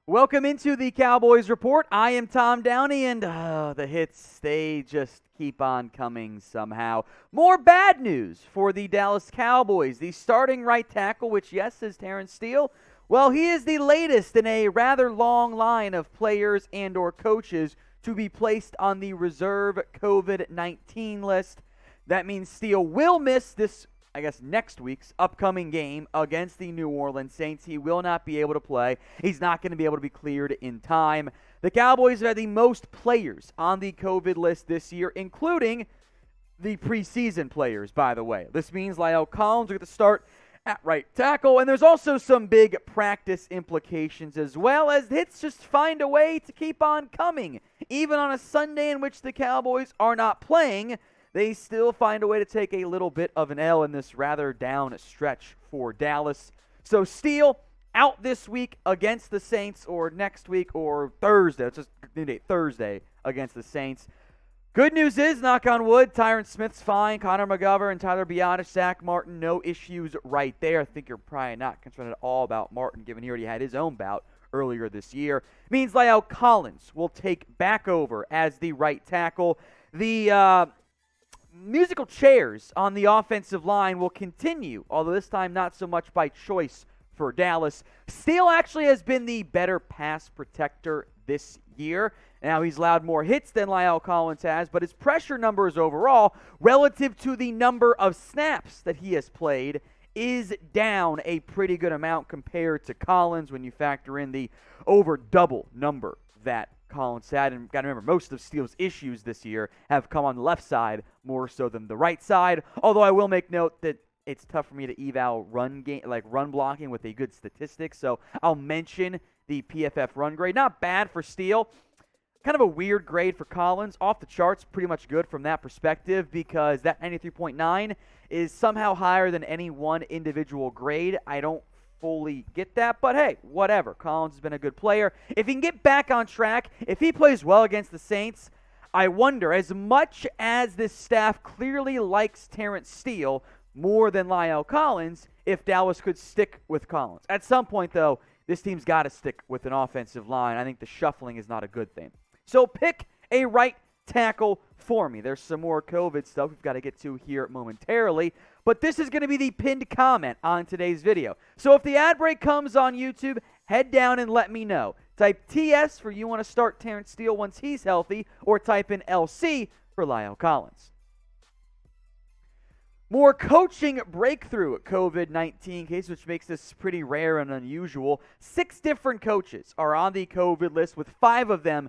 Welcome into the Cowboys Report. I am Tom Downey, and the hits, they just keep on coming somehow. More bad news for the Dallas Cowboys. The starting right tackle, which, yes, is Terence Steele, well, he is the latest in a rather long line of players and or coaches to be placed on the reserve COVID-19 list. That means Steele will miss this next week's upcoming game against the New Orleans Saints. He will not be able to play. He's not going to be able to be cleared in time. The Cowboys have had the most players on the COVID list this year, including the preseason players, by the way. This means La'el Collins will get to start at right tackle, and there's also some big practice implications as well, as hits just find a way to keep on coming. Even on a Sunday in which the Cowboys are not playing, they still find a way to take a little bit of an L in this rather down stretch for Dallas. So Steele out this week against the Saints, or next week, or Thursday. It's just Thursday against the Saints. Good news is, knock on wood, Tyron Smith's fine. Connor McGovern and Tyler Biadasz, Zach Martin, no issues right there. I think you're probably not concerned at all about Martin, given he already had his own bout earlier this year. Means La'el Collins will take back over as the right tackle. The musical chairs on the offensive line will continue, although this time not so much by choice for Dallas. Steele actually has been the better pass protector this year. Now, he's allowed more hits than La'el Collins has, but his pressure numbers overall, relative to the number of snaps that he has played, is down a pretty good amount compared to Collins when you factor in the over double number that Collins had. And got to remember, most of Steele's issues this year have come on the left side more so than the right side. Although I will make note that it's tough for me to eval run blocking with a good statistic. So I'll mention the PFF run grade. Not bad for Steele. Kind of a weird grade for Collins. Off the charts, pretty much good from that perspective, because that 93.9 is somehow higher than any one individual grade. I don't fully get that, but hey, whatever. Collins has been a good player. If he can get back on track, if he plays well against the Saints, I wonder, as much as this staff clearly likes Terence Steele more than La'el Collins, if Dallas could stick with Collins. At some point, though, this team's got to stick with an offensive line. I think the shuffling is not a good thing. So pick a right tackle for me. There's some more COVID stuff we've got to get to here momentarily, but this is going to be the pinned comment on today's video. So if the ad break comes on YouTube, head down and let me know. Type TS for you want to start Terence Steele once he's healthy, or type in LC for La'el Collins. More coaching breakthrough COVID-19 case, which makes this pretty rare and unusual. 6 different coaches are on the COVID list, with 5 of them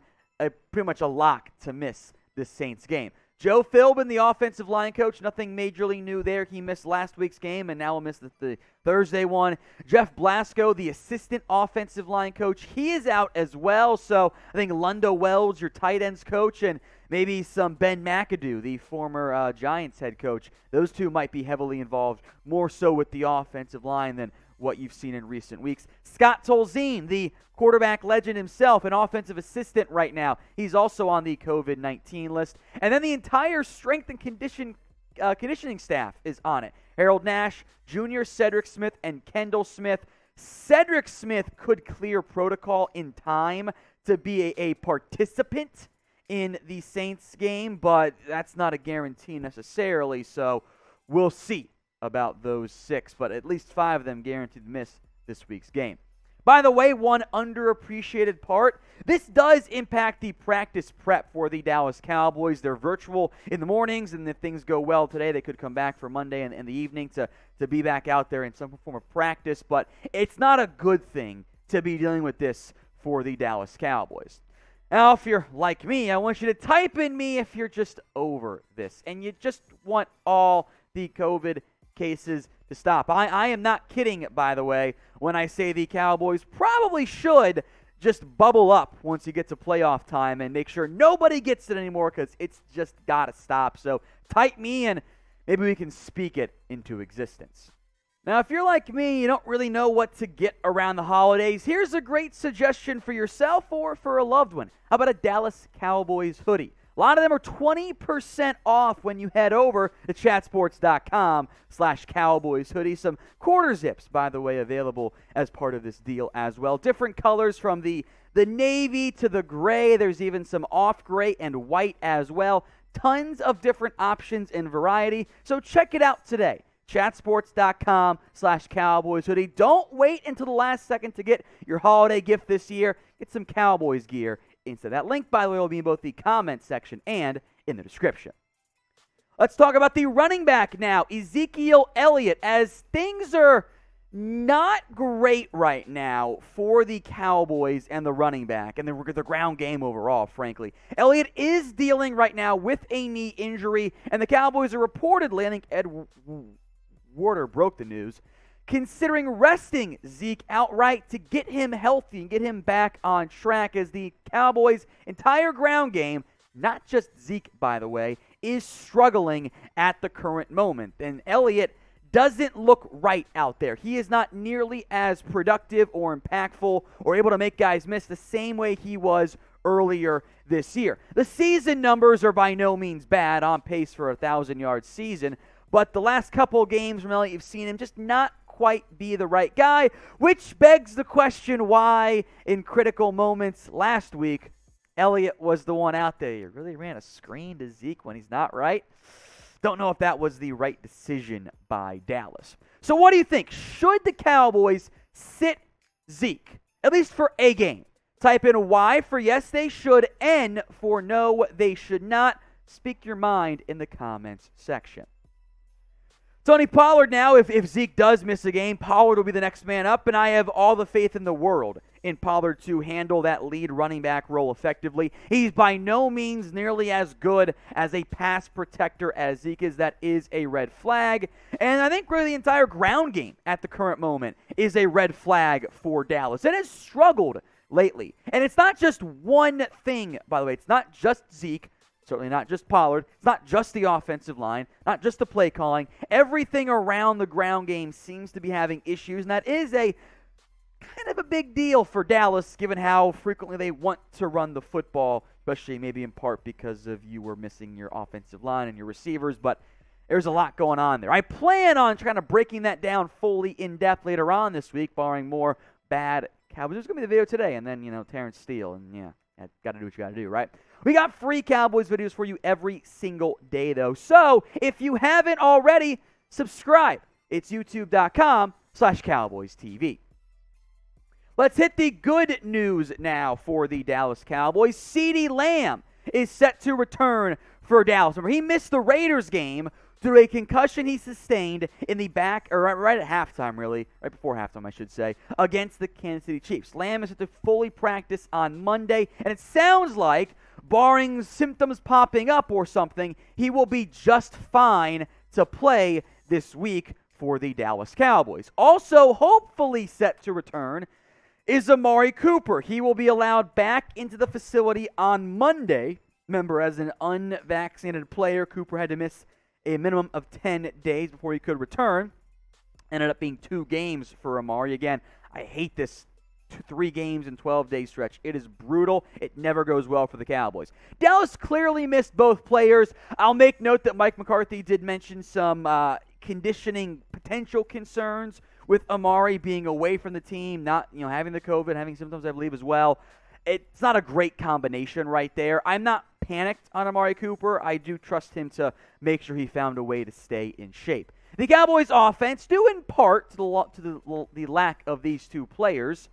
pretty much a lock to miss this Saints game. Joe Philbin, the offensive line coach, nothing majorly new there. He missed last week's game and now will miss the Thursday one. Jeff Blasco, the assistant offensive line coach, he is out as well. So I think Lundo Wells, your tight ends coach, and maybe some Ben McAdoo, the former Giants head coach. Those two might be heavily involved, more so with the offensive line than what you've seen in recent weeks. Scott Tolzien, the quarterback legend himself, an offensive assistant right now. He's also on the COVID-19 list. And then the entire strength and conditioning staff is on it. Harold Nash, Jr., Cedric Smith, and Kendall Smith. Cedric Smith could clear protocol in time to be a participant in the Saints game, but that's not a guarantee necessarily, so we'll see about those 6, but at least 5 of them guaranteed to miss this week's game. By the way, one underappreciated part, this does impact the practice prep for the Dallas Cowboys. They're virtual in the mornings, and if things go well today, they could come back for Monday and in the evening to be back out there in some form of practice, but it's not a good thing to be dealing with this for the Dallas Cowboys. Now, if you're like me, I want you to type in me if you're just over this, and you just want all the COVID cases to stop. I am not kidding, by the way, when I say the Cowboys probably should just bubble up once you get to playoff time and make sure nobody gets it anymore, because it's just got to stop. So type me and maybe we can speak it into existence. Now, if you're like me, you don't really know what to get around the holidays, here's a great suggestion for yourself or for a loved one. How about a Dallas Cowboys hoodie? A lot of them are 20% off when you head over to chatsports.com/Cowboys hoodie. Some quarter zips, by the way, available as part of this deal as well. Different colors from the navy to the gray. There's even some off gray and white as well. Tons of different options and variety. So check it out today. chatsports.com/Cowboys hoodie. Don't wait until the last second to get your holiday gift this year. Get some Cowboys gear instead. That link, by the way, will be in both the comments section and in the description. Let's talk about the running back now, Ezekiel Elliott, as things are not great right now for the Cowboys and the running back and the ground game overall, frankly. Elliott is dealing right now with a knee injury, and the Cowboys are reportedly, I think Ed Warder broke the news, considering resting Zeke outright to get him healthy and get him back on track, as the Cowboys' entire ground game, not just Zeke, by the way, is struggling at the current moment. And Elliott doesn't look right out there. He is not nearly as productive or impactful or able to make guys miss the same way he was earlier this year. The season numbers are by no means bad, on pace for a 1,000-yard season, but the last couple of games from Elliott, you've seen him just not quite be the right guy, which begs the question why, in critical moments last week, Elliott was the one out there. He really ran a screen to Zeke when he's not right. Don't know if that was the right decision by Dallas. So what do you think? Should the Cowboys sit Zeke, at least for a game? Type in Y for yes, they should, N for no, they should not. Speak your mind in the comments section. Tony Pollard now, if Zeke does miss a game, Pollard will be the next man up, and I have all the faith in the world in Pollard to handle that lead running back role effectively. He's by no means nearly as good as a pass protector as Zeke is. That is a red flag. And I think really the entire ground game at the current moment is a red flag for Dallas. It has struggled lately. And it's not just one thing, by the way. It's not just Zeke. Certainly not just Pollard. It's not just the offensive line, not just the play calling. Everything around the ground game seems to be having issues, and that is a kind of a big deal for Dallas, given how frequently they want to run the football, especially maybe in part because of you were missing your offensive line and your receivers, but there's a lot going on there. I plan on kind of breaking that down fully in depth later on this week, barring more bad Cowboys. There's going to be the video today, and then, Terence Steele, and got to do what you got to do, right? We got free Cowboys videos for you every single day, though. So if you haven't already, subscribe. It's youtube.com/Cowboys TV. Let's hit the good news now for the Dallas Cowboys. CeeDee Lamb is set to return for Dallas. Remember, he missed the Raiders game through a concussion he sustained in the back, or right at halftime, really, right before halftime, I should say, against the Kansas City Chiefs. Lamb is set to fully practice on Monday, and it sounds like, barring symptoms popping up or something, he will be just fine to play this week for the Dallas Cowboys. Also, hopefully set to return is Amari Cooper. He will be allowed back into the facility on Monday. Remember, as an unvaccinated player, Cooper had to miss a minimum of 10 days before he could return. Ended up being 2 games for Amari. Again, I hate this 3 games in 12-day stretch. It is brutal. It never goes well for the Cowboys. Dallas clearly missed both players. I'll make note that Mike McCarthy did mention some conditioning potential concerns with Amari being away from the team, not having the COVID, having symptoms, I believe, as well. It's not a great combination right there. I'm not panicked on Amari Cooper. I do trust him to make sure he found a way to stay in shape. The Cowboys' offense, due in part to the lack of these 2 players,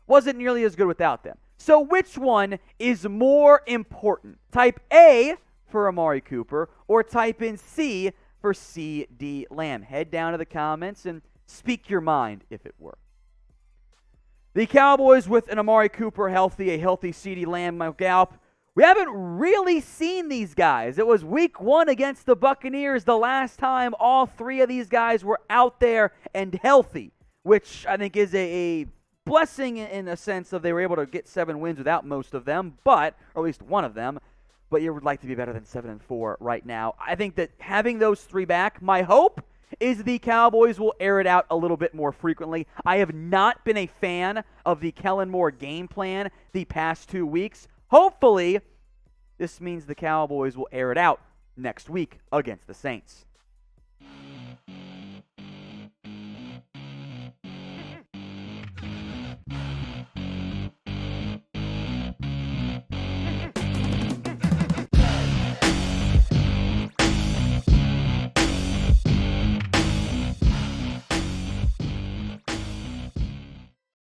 wasn't nearly as good without them. So which one is more important? Type A for Amari Cooper or type in C for CeeDee Lamb. Head down to the comments and speak your mind if it were. The Cowboys with an Amari Cooper healthy, a healthy CeeDee Lamb, Mike Gallup. We haven't really seen these guys. It was week 1 against the Buccaneers the last time all 3 of these guys were out there and healthy, which I think is a blessing in a sense of they were able to get 7 wins without most of them, or at least one of them. But you would like to be better than 7-4 right now. I think that having those 3 back, my hope is the Cowboys will air it out a little bit more frequently. I have not been a fan of the Kellen Moore game plan the past 2 weeks. Hopefully, This means the Cowboys will air it out next week against the Saints.